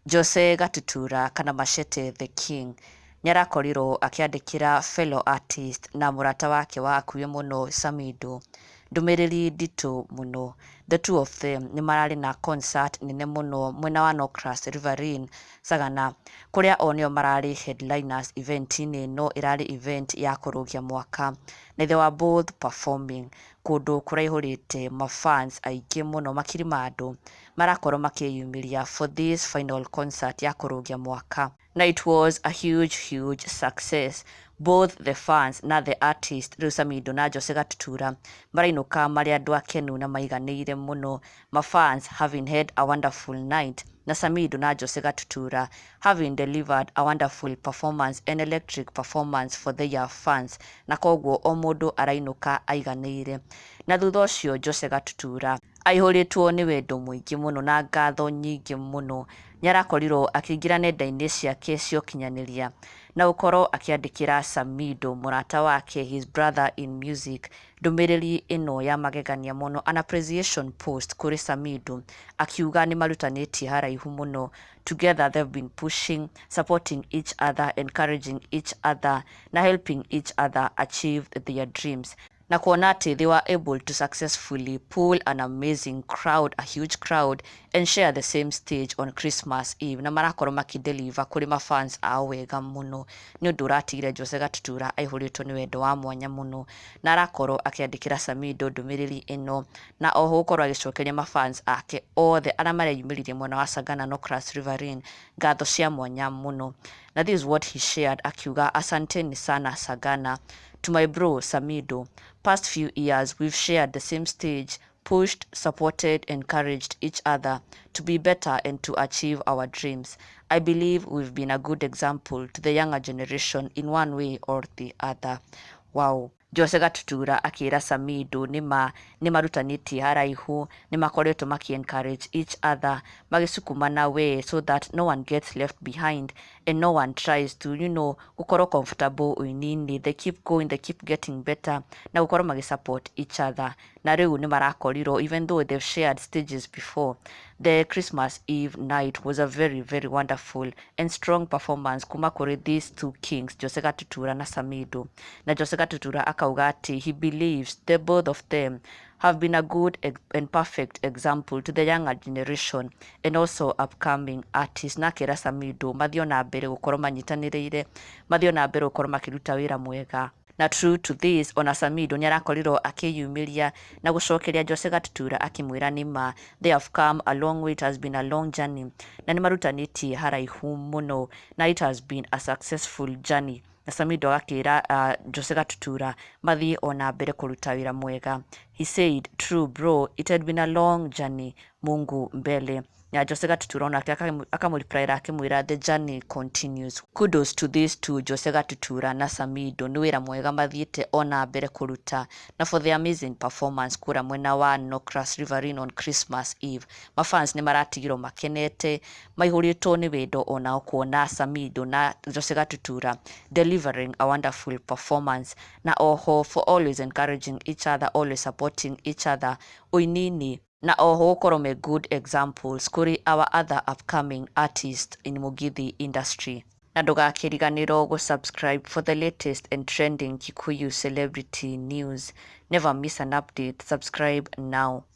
Jose Gatutura kana Machete the King nĩarakorirwo akĩandĩkĩra fellow artist na mũrata wake wa hakuhĩ mũno Samidoh ndũmĩrĩri nditũ mũno. The two of them nĩ mararĩ na concert nene mũno mwena wa Norcross Riverine Sagana, kũrĩa o nĩo mararĩ headliners event-inĩ ĩno ĩrarĩ event ya kũrũgia mwaka, na they were both performing kũndũ kũraihũrĩte mafans aingĩ mũno, makiri ma andũ marakorwo makĩyumĩria for this final concert ya kũrũgia mwaka, na it was a huge success. Both the fans na the artist rĩu Samidoh na Jose Gatutura marainũka marĩ andũ akenu na maiganĩire mũno, mafans having had a wonderful night na Samidoh na Jose Gatutura having delivered a wonderful performance, an electric performance for their fans, na koguo o mũndũ arainũka aiganĩire. Na thutha ũcio Jose Gatutura aihũrĩtwo nĩ wendo mũingĩ mũno na ngatho nyingĩ mũno, nĩarakorirwo akĩingĩra nenda-inĩ ciake cia ũkinyanĩria na gũkorwo akĩandĩkĩra Samidoh mũrata wake, his brother in music, ndũmĩrĩri ĩno ya magegania mũno, an appreciation post kũrĩ Samidoh akiuga nĩ marutanĩtie haraihu mũno. Together they've been pushing, supporting each other, encouraging each other na helping each other achieve their dreams, na kuona atĩ they were able to successfully pull an amazing crowd, a huge crowd, and share the same stage on Christmas Eve, na marakorwo makideliver kũrĩ mafans ao wega mũno. Nĩ ũndũ ũratigire Jose Gatutura aihũrĩtwo nĩ wendo wa mwanya mũno, na arakorwo akĩandĩkĩra Samidoh ndũmĩrĩri ĩno, na oho gũkorwo agĩcokeria mafans ake othe arĩa mareyumĩririe mwena wa Sagana Norcross Riverine ngatho cia mwanya mũno. Na this is what he shared, akiuga asanteni sana Sagana. To my bro Samidoh, past few years we've shared the same stage, pushed, supported, encouraged each other to be better and to achieve our dreams. I believe we've been a good example to the younger generation in one way or the other. Wow. Jose Gatutura akĩra Samidoh nĩ marutanĩtie haraihu, nĩ makoretwo maki-encourage each other, magĩsukumana we so that no one gets left behind and no one tries to, gũkorwo comfortable ũini-inĩ. They keep going, they keep getting better, na gũkorwo magĩ-support each other. Na rĩu nĩ marakorirwo, even though they've shared stages before, the Christmas Eve night was a very wonderful and strong performance kuma kũrĩ these two kings, Jose Gatutura na Samidoh. Na Jose Gatutura akauga atĩ he believes the both of them have been a good and perfect example to the younger generation and also upcoming artists. Na akĩra Samidoh mathiĩ na mbere gũkorwo manyitanĩrĩire, mathiĩ na mbere gũkorwo makĩruta wĩra mwega. Na true to this, ona Samidoh nĩarakorirwo akĩyumĩria na gũcokeria Jose Gatutura akĩmwĩra nĩma they have come a long way, it has been a long journey, na nĩmarutanĩtie haraihu mũno, na it has been a successful journey. Na Samidoh akĩra Jose Gatutura mathiĩ ona mbere kũruta wĩra mwega. He said, true bro, it had been a long journey, Mungu mbele. Na Jose Gatutura onake akamũreply akĩmwĩra the journey continues. Kudos to these two, Jose Gatutura na Samidoh, nĩ wĩra mwega mathiĩte ona mbere kũruta, na for the amazing performance kũrĩa mwena wa Norcross Riverine on Christmas Eve. Mafans nĩ maratigirwo makenete, maihũrĩtwo nĩ wendo onao kuona Samidoh na Jose Gatutura delivering a wonderful performance, na oho for always encouraging each other, always supporting each other ũini-inĩ, na oho gũkorwo me good examples kũrĩ our other upcoming artists in Mugithi industry. Na ndũgakĩriganĩrwo gũ-subscribe for the latest and trending Kikuyu celebrity news. Never miss an update. Subscribe now.